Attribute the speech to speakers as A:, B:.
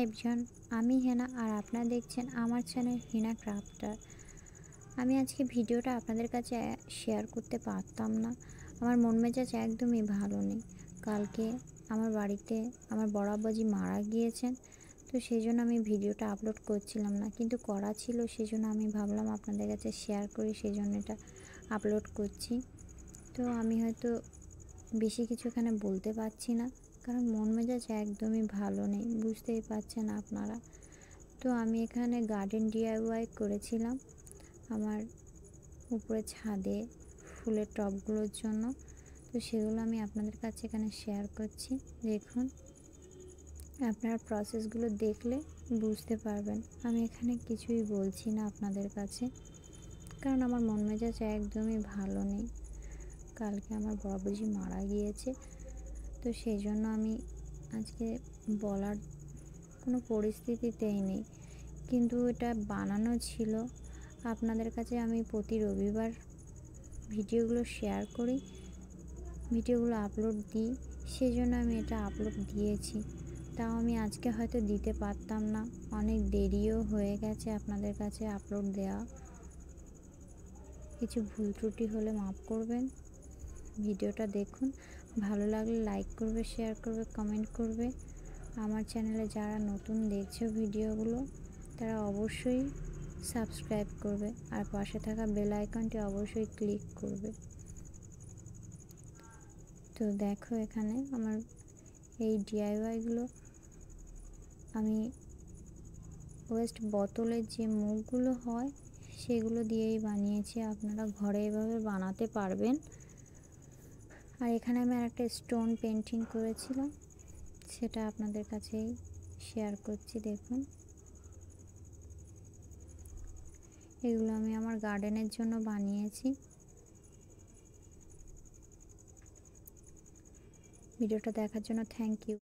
A: Everyone, আমি হেনা আর আপনারা দেখছেন আমার চ্যানেল হেনা ক্রাফটার। আমি আজকে ভিডিওটা আপনাদের কাছে শেয়ার করতে পারতাম না। আমার মন মেজাজ একদমই ভালো নেই। কালকে আমার বাড়িতে আমার বড় আব্বাজি মারা গিয়েছেন, তো সেই জন্য আমি ভিডিওটা আপলোড করছিলাম না, কিন্তু করা ছিল, সেই জন্য আমি ভাবলাম আপনাদের কাছে শেয়ার করি, সেই জন্য এটা আপলোড করছি। তো আমি হয়তো বেশি কিছু এখানে বলতে পারছি না, কারণ মন মেজাজ একদমই ভালো নেই, বুঝতেই পারছেন আপনারা। তো আমি এখানে গার্ডেন ডিআইওয়াই করেছিলাম আমার উপরে ছাদে ফুলের টবগুলোর জন্য। তো সেগুলো আমি আপনাদের কাছে এখানে শেয়ার করছি। দেখুন, আপনারা প্রসেসগুলো দেখলে বুঝতে পারবেন। আমি এখানে কিছুই বলছি না আপনাদের কাছে, কারণ আমার মন মেজাজ একদমই ভালো নেই। কালকে আমার বাবুজি মারা গিয়েছে, তো সেই জন্য আমি আজকে বলার কোনো পরিস্থিতিতেই নেই, কিন্তু এটা বানানো ছিল। আপনাদের কাছে আমি প্রতি রবিবার ভিডিওগুলো শেয়ার করি, ভিডিওগুলো আপলোড দিই, সেই জন্য আমি এটা আপলোড দিয়েছি। তাও আমি আজকে হয়তো দিতে পারতাম না, অনেক দেরিও হয়ে গেছে আপনাদের কাছে আপলোড দেওয়া। কিছু ভুল ত্রুটি হলে মাফ করবেন। ভিডিওটা দেখুন, ভালো লাগলে লাইক করবে, শেয়ার করবে, কমেন্ট করবে। আমার চ্যানেলে যারা নতুন দেখছো ভিডিওগুলো, তারা অবশ্যই সাবস্ক্রাইব করবে আর পাশে থাকা বেল আইকনটি অবশ্যই ক্লিক করবে। তো দেখো, এখানে আমার এই ডিআইওয়াইগুলো আমি ওয়েস্ট বোতলের যে মুখগুলো হয় সেগুলো দিয়েই বানিয়েছি। আপনারা ঘরে এভাবে বানাতে পারবেন। আর এখানে আমি একটা স্টোন পেন্টিং করেছিলাম, সেটা আপনাদের কাছেই শেয়ার করছি। দেখুন, এগুলো আমি আমার গার্ডেনের জন্য বানিয়েছি। ভিডিওটা দেখার জন্য থ্যাংক ইউ।